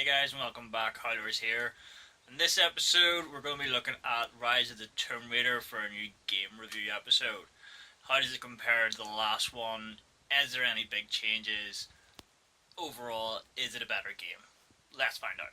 Hey guys, and welcome back. Howlers here. In this episode, we're going to be looking at Rise of the Tomb Raider for a new game review episode. How does it compare to the last one? Is there any big changes? Overall, is it a better game? Let's find out.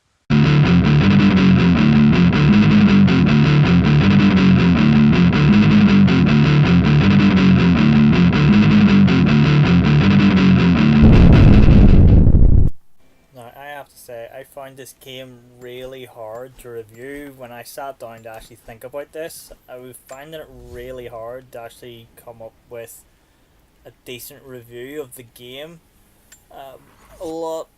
Now, I have to say, I find this game really hard to review. When I sat down to actually think about this, I was finding it really hard to actually come up with a decent review of the game. Um, a lot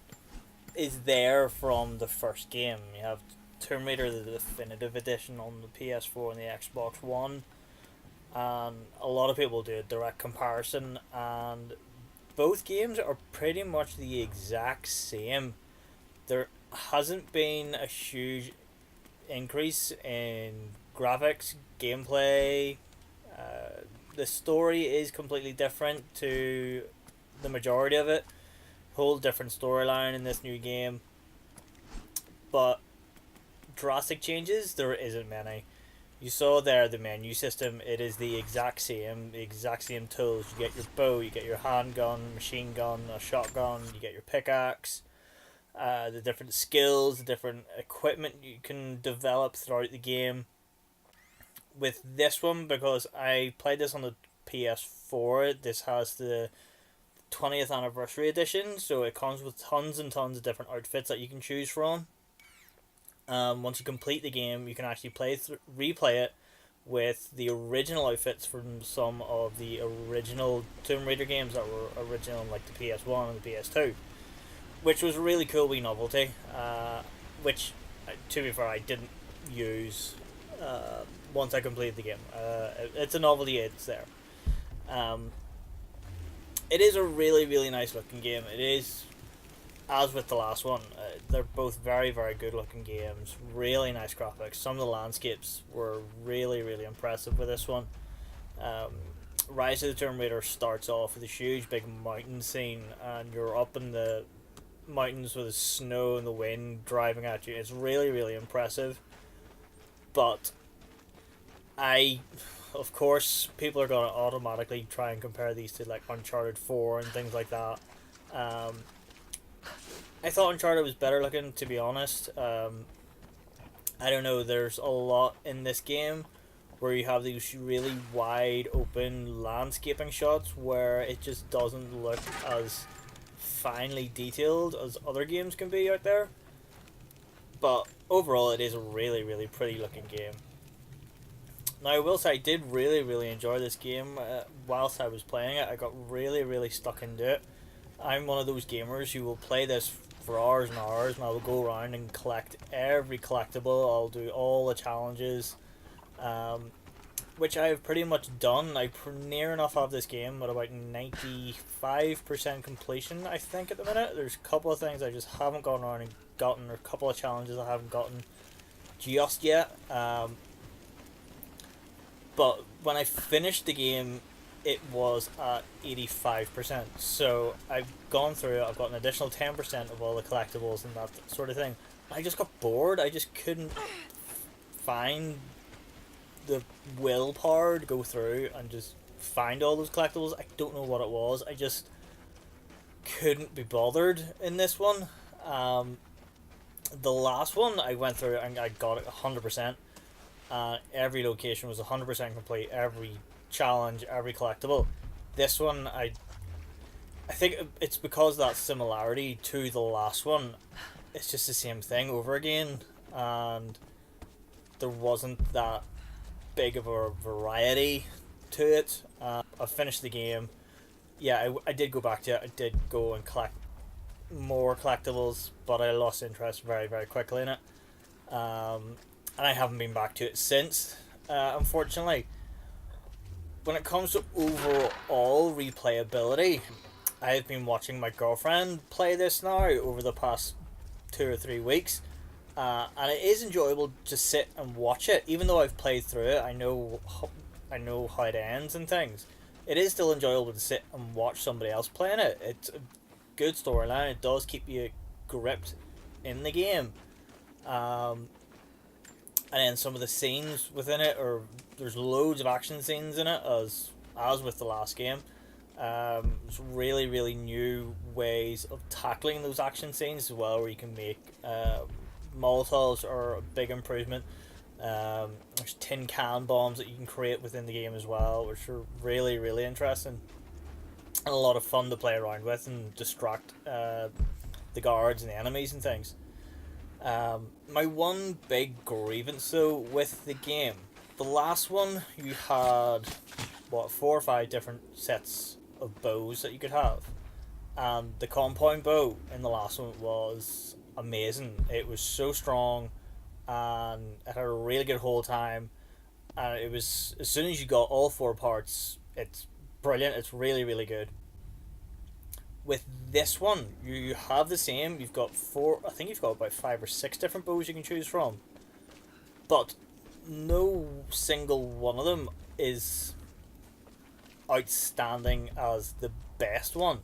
is there from the first game. You have Tomb Raider the Definitive Edition on the PS4 and the Xbox One, and a lot of people do a direct comparison, and both games are pretty much the exact same. There hasn't been a huge increase in graphics, gameplay. The story is completely different to the majority of it. Whole different storyline in this new game. But drastic changes, there isn't many. You saw there the menu system, it is the exact same tools. You get your bow, you get your handgun, machine gun, a shotgun, you get your pickaxe, the different skills, the different equipment you can develop throughout the game. With this one, because I played this on the PS4, this has the 20th anniversary edition, so it comes with tons and tons of different outfits that you can choose from. Once you complete the game, you can actually replay it with the original outfits from some of the original Tomb Raider games that were original in like the PS1 and the PS2, which was a really cool wee novelty, which, to be fair, I didn't use once I completed the game. It's a novelty, it's there. Um, it is a really, really nice looking game. It is, as with the last one, they're both very, very good looking games. Really nice graphics. Some of the landscapes were really, really impressive with this one. Rise of the Tomb Raider starts off with a huge big mountain scene, and you're up in the mountains with the snow and the wind driving at you. It's really, really impressive. But of course, people are going to automatically try and compare these to like Uncharted 4 and things like that. I thought Uncharted was better looking, to be honest. I don't know, there's a lot in this game where you have these really wide open landscaping shots where it just doesn't look as finely detailed as other games can be out there. But overall, it is a really, really pretty looking game. Now, I will say I did really, really enjoy this game. Whilst I was playing it, I got really, really stuck into it. I'm one of those gamers who will play this for hours and hours, and I will go around and collect every collectible. I'll do all the challenges, which I have pretty much done. I near enough have this game at about 95% completion, I think, at the minute. There's a couple of things I just haven't gone around and gotten, or a couple of challenges I haven't gotten just yet. But when I finished the game, it was at 85%. So I've gone through it, I've got an additional 10% of all the collectibles and that sort of thing. I just got bored. I just couldn't find the willpower to go through and just find all those collectibles. I don't know what it was. I just couldn't be bothered in this one. The last one I went through and I got it 100%. Every location was 100% complete. Every challenge, every collectible. This one, I think it's because of that similarity to the last one. It's just the same thing over again, and there wasn't that big of a variety to it. I finished the game. Yeah, I did go back to it. I did go and collect more collectibles, but I lost interest very, very quickly in it. And I haven't been back to it since, unfortunately. When it comes to overall replayability, I have been watching my girlfriend play this now over the past 2 or 3 weeks, and it is enjoyable to sit and watch it. Even though I've played through it, I know how it ends and things. It is still enjoyable to sit and watch somebody else playing it. It's a good storyline. It does keep you gripped in the game. Um, and then some of the scenes within it, or there's loads of action scenes in it, as with the last game. There's really, really new ways of tackling those action scenes as well, where you can make Molotovs are a big improvement. There's tin can bombs that you can create within the game as well, which are really, really interesting and a lot of fun to play around with and distract the guards and the enemies and things. My one big grievance though with the game, the last one you had what 4 or 5 different sets of bows that you could have, and the compound bow in the last one was amazing. It was so strong, and it had a really good hold time, and it was as soon as you got all 4 parts, it's brilliant. It's really, really good. With this one, you have the same. You've got four. I think you've got about 5 or 6 different bows you can choose from, but no single one of them is outstanding as the best one.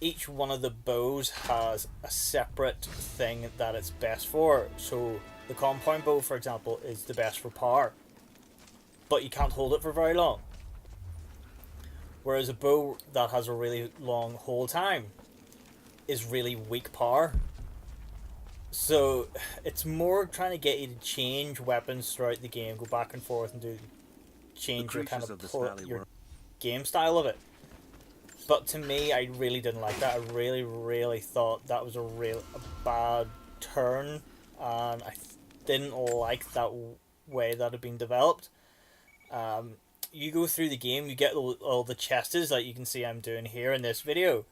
Each one of the bows has a separate thing that it's best for. So the compound bow, for example, is the best for power, but you can't hold it for very long. Whereas a bow that has a really long hold time is really weak power. So it's more trying to get you to change weapons throughout the game, go back and forth and do change your kind of your game style of it. But to me, I really didn't like that. I really, really thought that was a bad turn, and I didn't like that way that had been developed. You go through the game, you get all the chests that you can see I'm doing here in this video,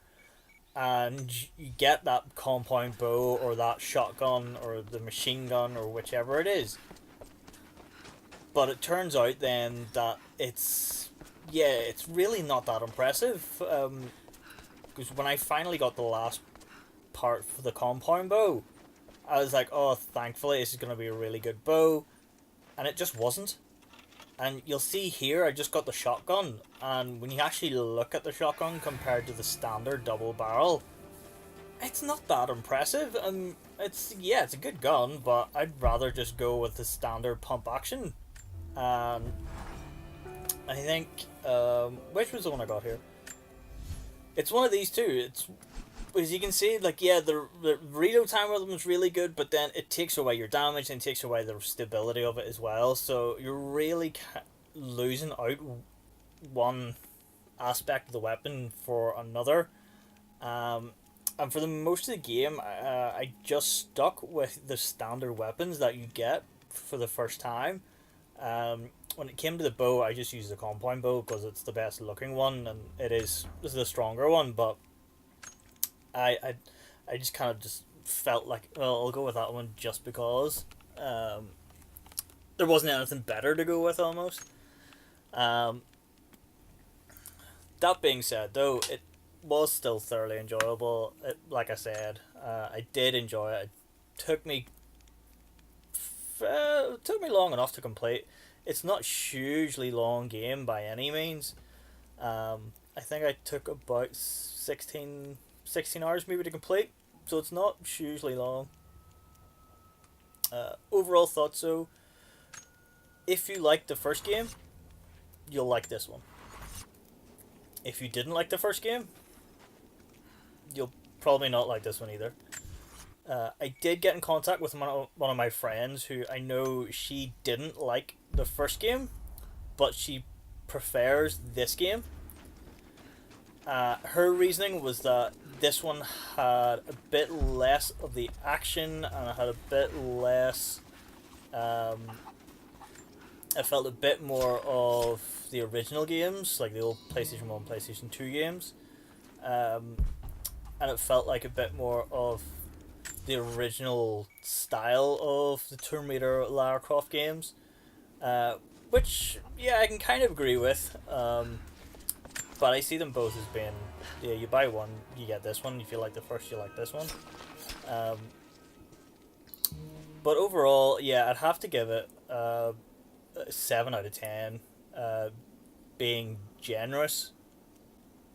and you get that compound bow or that shotgun or the machine gun or whichever it is. But it turns out then that it's really not that impressive. Because when I finally got the last part for the compound bow, I was like, oh, thankfully this is going to be a really good bow. And it just wasn't. And you'll see here, I just got the shotgun. And when you actually look at the shotgun compared to the standard double barrel, it's not that impressive. It's a good gun, but I'd rather just go with the standard pump action. I think, which was the one I got here? It's one of these two. It's, as you can see, like, yeah, the reload time of them is really good, but then it takes away your damage and takes away the stability of it as well. So you're really losing out one aspect of the weapon for another. And for the most of the game, I just stuck with the standard weapons that you get for the first time. When it came to the bow, I just used the compound bow because it's the best looking one and this is the stronger one. But I just kind of just felt like, well, I'll go with that one just because there wasn't anything better to go with almost. That being said, though, it was still thoroughly enjoyable. Like I said, I did enjoy it. It took me long enough to complete. It's not a hugely long game by any means. I think I took about 16 hours maybe to complete, so it's not hugely long. Overall thoughts though, if you liked the first game, you'll like this one. If you didn't like the first game, you'll probably not like this one either. I did get in contact with one of my friends who I know she didn't like the first game, but she prefers this game. Her reasoning was that this one had a bit less of the action and it had a bit less. It felt a bit more of the original games, like the old PlayStation 1, PlayStation 2 games. And it felt like a bit more of the original style of the Tomb Raider Lara Croft games. Which, yeah, I can kind of agree with. But I see them both as being, yeah, you buy one, you get this one. If you like the first, you like this one. But overall, yeah, I'd have to give it a 7 out of 10. Being generous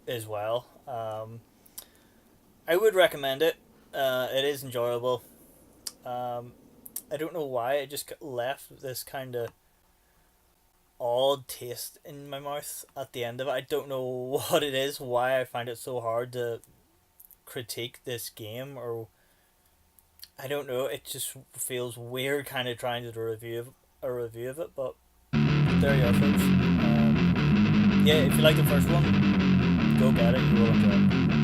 as well. I would recommend it. It is enjoyable. Um, I don't know why it just left this kind of odd taste in my mouth at the end of it. I don't know what it is, why I find it so hard to critique this game, or I don't know. It just feels weird, kind of trying to do a review of it. But there you are, folks. Yeah, if you like the first one, go get it. You will enjoy it.